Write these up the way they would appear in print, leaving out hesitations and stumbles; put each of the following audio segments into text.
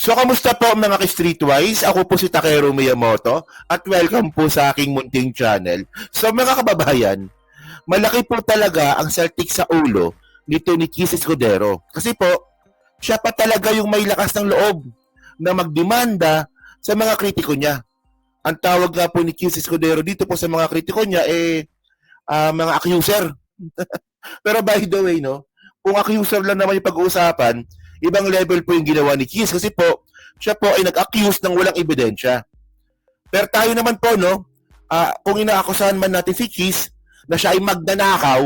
So, kamusta po mga ka-Streetwise? Ako po si Takeru Miyamoto at welcome po sa aking munting channel. So, mga kababayan, malaki po talaga ang saltik sa ulo nito ni Kiss Escudero. Kasi po, siya pa talaga yung may lakas ng loob na magdemanda sa mga kritiko niya. Ang tawag nga po ni Kiss Escudero dito po sa mga kritiko niya mga accuser. Pero by the way, no, kung accuser lang naman yung pag-uusapan, ibang level po yung ginawa ni Kiss kasi po, siya po ay nag-accuse ng walang ebidensya. Pero tayo naman po, no, kung inaakusahan man natin si Kiss na siya ay magnanakaw,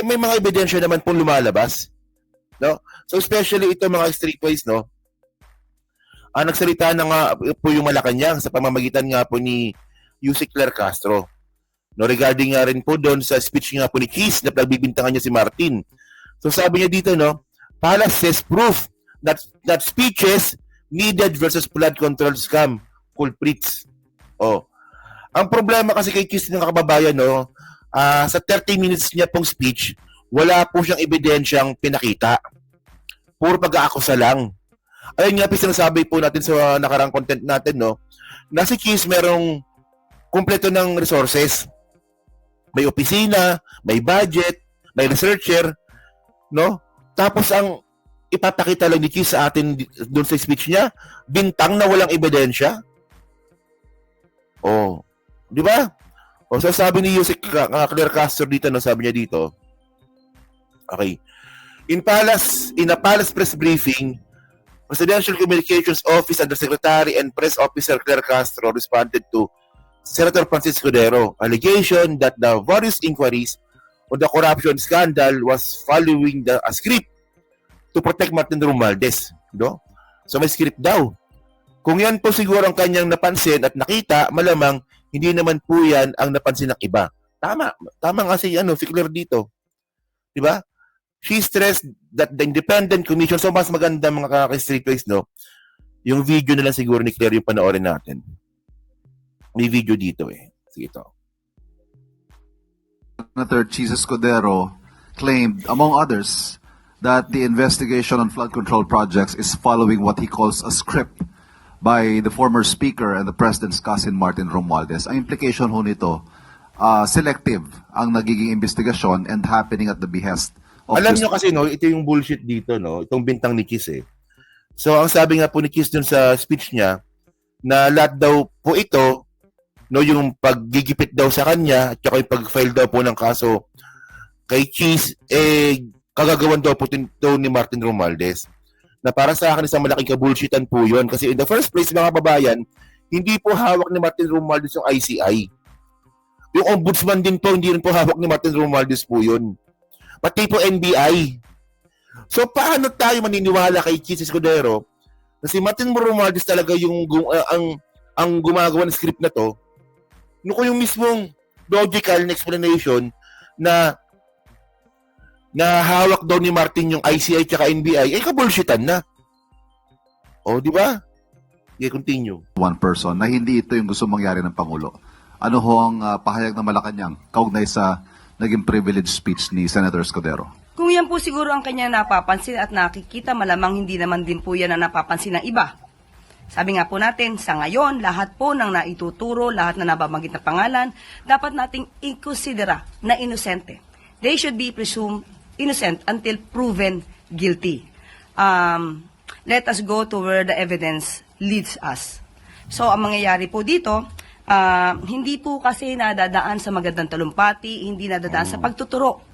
may mga ebidensya naman po lumalabas. No? So especially ito mga streetwise, no, nagsalita na nga po yung Malacanang sa pamamagitan nga po ni Yusek Claire Castro. No, regarding nga rin po doon sa speech nga po ni Kiss na pagbibintangan niya si Martin. So sabi niya dito, no, Palace says proof that speeches needed versus flood control scam culprits. Oh. Ang problema kasi kay Kiss ng kababayan, no, sa 30 minutes niya pong speech, wala po siyang ebidensyang pinakita. Puro pag-aakusa lang. Ayun nga po sinasabi po natin sa nakarang content natin, no, na si Kiss merong kumpleto ng resources. May opisina, may budget, may researcher, no? Tapos ang ipapakita lang ni Kiss sa atin doon sa speech niya, bintang na walang ebidensya. Oh, di ba? O so sabi ni Yusek Claire Castro dito, no, sabi niya dito. Okay. In a palace press briefing, Presidential Communications Office Undersecretary and Press Officer Claire Castro responded to Senator Francisco Escudero allegation that the various inquiries on the corruption scandal was following a script to protect Martin Romualdez, no? So may script daw. Kung yan po siguro ang kanyang napansin at nakita, malamang hindi naman po yan ang napansin ng iba. Tama nga si Claire dito. 'Di ba? She stressed that the independent commission, so mas maganda mga ka-streetwise, no? Yung video na lang siguro ni Claire yung panoorin natin. May video dito eh. Sige ito. Senator Chis Escudero claimed, among others, that the investigation on flood control projects is following what he calls a script by the former Speaker and the President's cousin Martin Romualdez. Ang implication ho nito, selective ang nagiging investigasyon and happening at the behest of Alam nyo kasi, no, ito yung bullshit dito, no, itong bintang ni Kiss eh. So ang sabi nga po ni Kiss dun sa speech niya, na lahat daw po ito, no, yung paggigipit daw sa kanya at saka yung pag-file daw po ng kaso kay Kiss, kagagawan daw po ito ni Martin Romualdez. Na para sa akin isang malaking kabulshitan po yun. Kasi in the first place, mga kababayan, hindi po hawak ni Martin Romualdez yung ICI. Yung ombudsman din po, hindi rin po hawak ni Martin Romualdez po yun. Pati po NBI. So paano tayo maniniwala kay Kiss Escudero na si Martin Romualdez talaga yung ang gumagawa ng script na to? No, kung yung mismong logical na explanation na hawak daw ni Martin yung ICI at NBI, kabulshitan na. O, di ba? Okay, continue. one person na hindi ito yung gusto mangyari ng Pangulo. Ano ho ang pahayag ng Malacanang kaugnay sa naging privileged speech ni Senator Escudero? Kung yan po siguro ang kanya napapansin at nakikita, malamang hindi naman din po yan ang napapansin ng iba. Sabi nga po natin, sa ngayon, lahat po ng naituturo, lahat na nababanggit na pangalan, dapat nating i-considera na inosente. They should be presumed innocent until proven guilty. Let us go to where the evidence leads us. So, ang mangyayari po dito, hindi po kasi nadadaan sa magandang talumpati, hindi nadadaan sa pagtuturo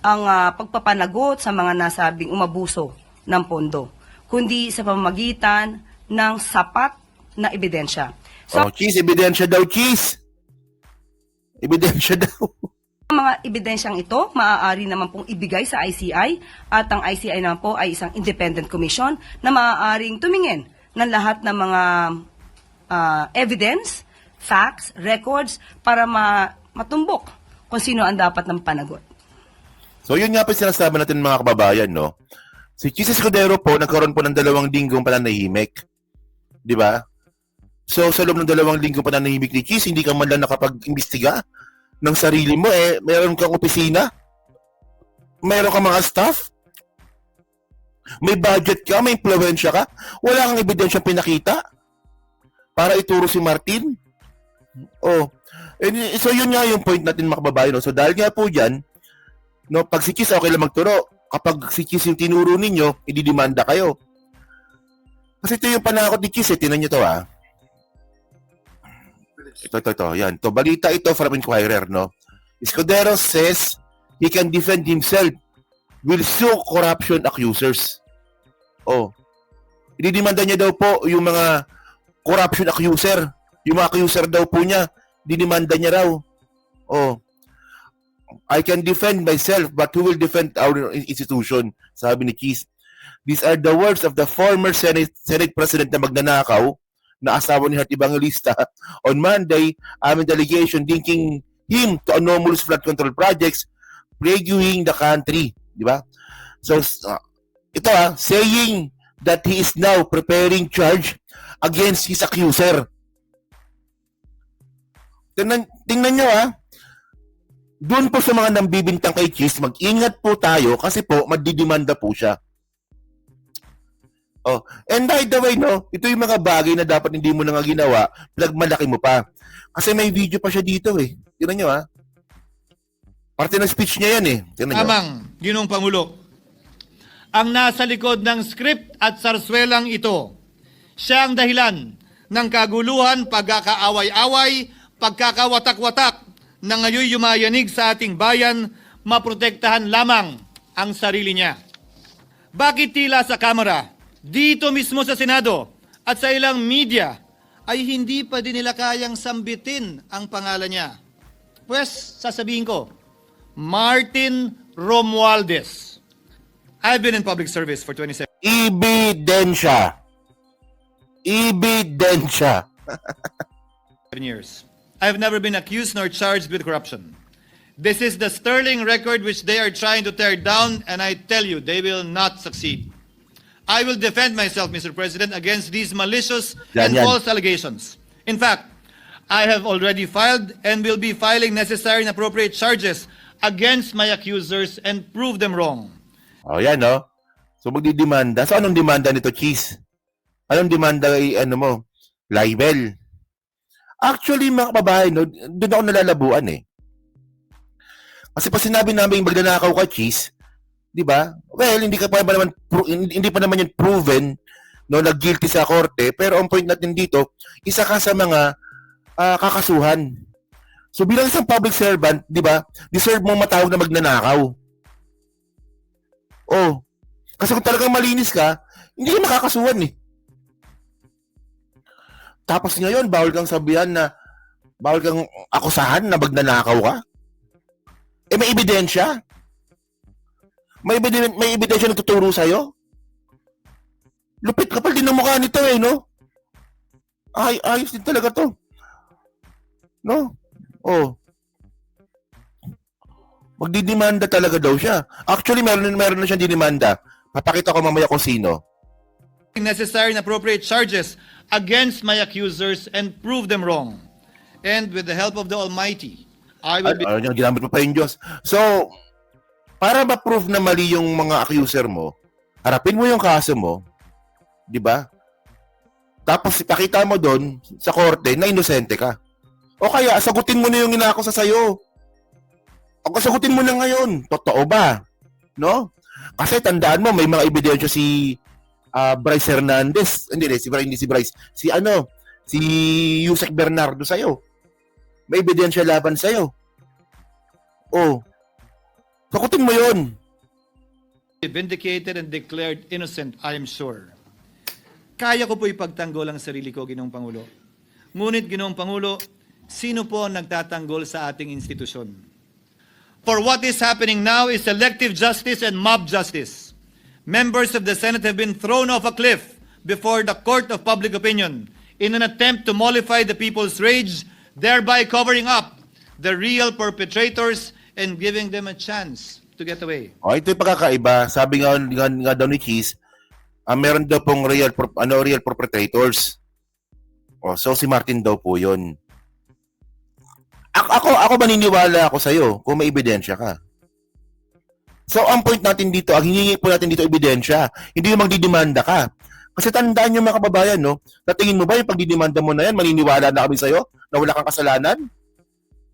ang pagpapanagot sa mga nasabing umabuso ng pondo, kundi sa pamamagitan ng sapat na ebidensya. So, Cheese, ebidensya daw, Cheese! Ebidensya daw. ang mga ebidensyang ito, maaari naman pong ibigay sa ICI at ang ICI naman po ay isang independent commission na maaaring tumingin ng lahat ng mga evidence, facts, records para matumbok kung sino ang dapat ng panagot. So yun nga po sinasabi natin mga kababayan, no? Si Kiss Escudero po, nagkaroon po ng 2 linggong pananahimik. Di ba? So sa loob ng 2 linggong pananahimik ni Kiss, hindi ka man lang nakapag-imbestiga ng sarili mo, meron kang opisina, meron kang mga staff. May budget ka, may impluwensya ka, wala kang ebidensyang pinakita para ituro si Martin. Oh. So yun nga yung point natin mga kababayan. No? So dahil nga po dyan, no, pag si Chis okay lang magturo. Kapag si Chis yung tinuro ninyo, ididimanda kayo. Kasi ito yung panakot ni Chis, tinan nyo to Ito. Yan. To, balita ito from Inquirer, no? Escudero says he can defend himself, will sue corruption accusers. Oh. Ididimanda niya daw po yung mga corruption accuser. Yung mga accuser daw po niya, dinimanda niya raw. Oh. I can defend myself, but who will defend our institution? Sabi ni Chis. These are the words of the former Senate President na magnanakaw, na asawa ni Heart Evangelista. On Monday, aming delegation linking him to anomalous flood control projects plaguing the country. Di ba? So, ito saying that he is now preparing charge against his accuser. Tingnan nyo doon po sa mga nambibintang kay Chis, mag-ingat po tayo kasi po madidimanda po siya. Oh, and by the way, no, ito yung mga bagay na dapat hindi mo na nga ginawa, malaki mo pa. Kasi may video pa siya dito Tingnan nyo Parte ng speech niya yan Tingnan nyo. Tamang, Ginoong Pangulo. Ang nasa likod ng script at sarswelang ito, siya ang dahilan ng kaguluhan, pagkakaaway-away, pagkakawatak-watak na ngayon yumayanig sa ating bayan, maprotektahan lamang ang sarili niya. Bakit tila sa Kamara, dito mismo sa Senado at sa ilang media ay hindi pa din nila kayang sambitin ang pangalan niya? Pues, sasabihin ko, Martin Romualdez. I've been in public service for 27 Ebidensya. years. I've never been accused nor charged with corruption. This is the sterling record which they are trying to tear down, and I tell you, they will not succeed. I will defend myself, Mr. President, against these malicious and false allegations. In fact, I have already filed and will be filing necessary and appropriate charges against my accusers and prove them wrong. Oh, yan So magdidemanda. So anong demanda nito, Chis? Anong demanda mo? Libel. Actually, mga kababayan, doon ako nalalabuan Kasi pa sinabi namin magnanakaw ka, Chis, di ba? Well, hindi pa naman yan proven na guilty sa korte, pero ang point natin dito, isa ka sa mga kakasuhan. So bilang isang public servant, di ba, deserve mong matawag na magnanakaw. Oh. Kasi kung talagang malinis ka, hindi ka makakasuhan Tapos ngayon, bawal kang akusahan na magnanakaw ka. May ebidensya. May ebidensya na tuturo sa'yo? Lupit kapal din ang mukha nito no? Ayos din talaga to. No? Oh. Magdidemanda talaga daw siya. Actually, meron na siyang dinimanda. Papakita ko mamaya kung sino. Necessary and appropriate charges against my accusers and prove them wrong. And with the help of the Almighty, I will be... Ginamit mo pa yung Diyos. So, para ma-prove na mali yung mga accuser mo, harapin mo yung kaso mo, di ba? Tapos ipakita mo doon sa korte na inosente ka. O kaya, sagutin mo na yung inakusa sa'yo. O sagutin mo na ngayon, totoo ba? No? Kasi tandaan mo, may mga ebidensya si Bryce Hernandez. Hindi si Bryce. Si Yusek Bernardo sa'yo. May ebidensya laban sa'yo. Oh. Sagutin mo yun. Vindicated and declared innocent, I am sure. Kaya ko po ipagtanggol ang sarili ko, Ginoong Pangulo. Ngunit, Ginoong Pangulo, sino po ang nagtatanggol sa ating institusyon? For what is happening now is selective justice and mob justice. Members of the Senate have been thrown off a cliff before the court of public opinion in an attempt to mollify the people's rage, thereby covering up the real perpetrators and giving them a chance to get away. Oh, ito yung pagkakaiba. Sabi nga daw ni Chis, meron daw pong real perpetrators. Oh, so si Martin daw po 'yon. Ako maniniwala ako sa iyo kung may ebidensya ka. So, ang point natin dito, ang hiningi po natin dito ebidensya, hindi yung magdidemanda ka. Kasi tandaan nyo mga kababayan, no? Natingin mo ba yung pagdidemanda mo na yan, maniniwala na kami sa'yo na wala kang kasalanan?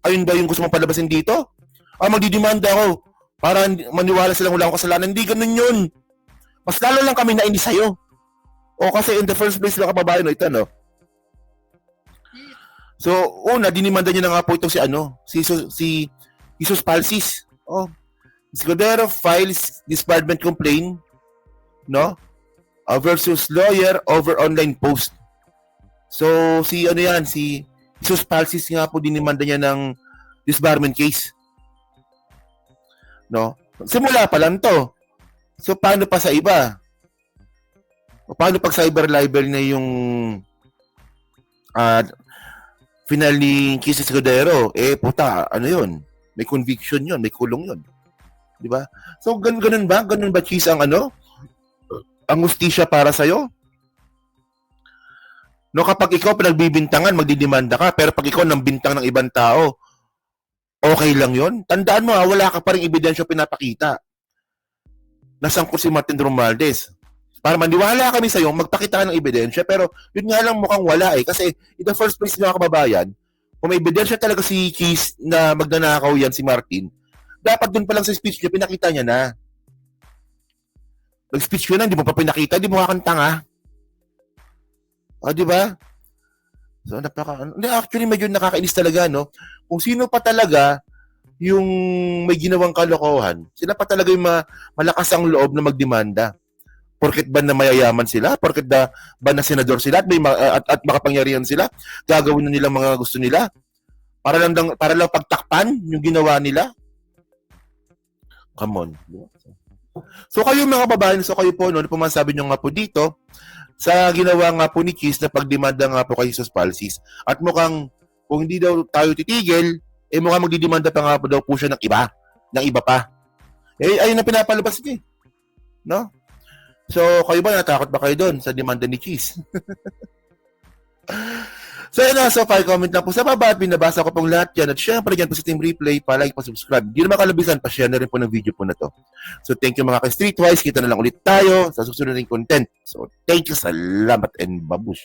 Ayun ba yung gusto mong palabasin dito? Magdidemanda ako para maniwala silang wala akong kasalanan. Hindi ganun yun. Mas lalo lang kami nainis sa'yo. O kasi in the first place mga kababayan, no, ito, no? So, una, dinimanda niya na nga po itong si Jesus Palsis. Oh, Escudero files disbarment complaint, no? Versus lawyer over online post. So, si Jesus Palsis nga po dinimanda niya ng disbarment case. No? Simula pa lang to. So, paano pa sa iba? O paano pag cyber libel na yung final ni Chis Escudero? Puta, ano yun? May conviction yun, may kulong yun. Di ba? So, ganun ba? Ganun ba, Chis, ang ang hustisya para sa'yo? No, kapag ikaw pinagbibintangan, magdidemanda ka, pero pag ikaw nang bintang ng ibang tao, okay lang yun? Tandaan mo, wala ka pa rin ebidensya pinapakita. Nasangkot si Martin Romualdez. Para maniwala kami sa'yo, magpakita ka ng ebidensya, pero yun nga lang mukhang wala Kasi in the first place, mga kababayan, kung may ebidensya talaga si Chis na magnanakaw yan si Martin, dapat dun pa lang sa speech niya, pinakita niya na. Nag-speech ko na, hindi mo pa pinakita, hindi mo kakantanga. Di ba? So, actually, medyo nakakainis talaga, no? Kung sino pa talaga yung may ginawang kalokohan, sila pa talaga yung malakas ang loob na magdemanda. Porket ba na mayayaman sila? Porket ba na senador sila at makapangyarihan sila? Gagawin na nila mga gusto nila? Para lang pagtakpan yung ginawa nila? Come on. So kayo mga babae, kayo po, ano po man sabi nyo nga po dito, sa ginawa nga po ni Chis na pagdemanda nga po kay Jesus Palsis. At mukhang, kung hindi daw tayo titigil, mukhang magdidemanda pa nga po daw po siya ng iba pa. Ayun na pinapalabas niya. No? So, kayo ba, natakot ba kayo doon sa demanda ni Chis? So, yun na. So, comment lang po sa baba at binabasa ko pong lahat yan. At syempre, dyan po sa Team Replay, pa-like, pa-subscribe. Hindi naman kalabisan, pa-share na rin po ng video po na to. So, thank you mga ka-Streetwise. Kita na lang ulit tayo sa susunod ng content. So, thank you. Salamat and babush.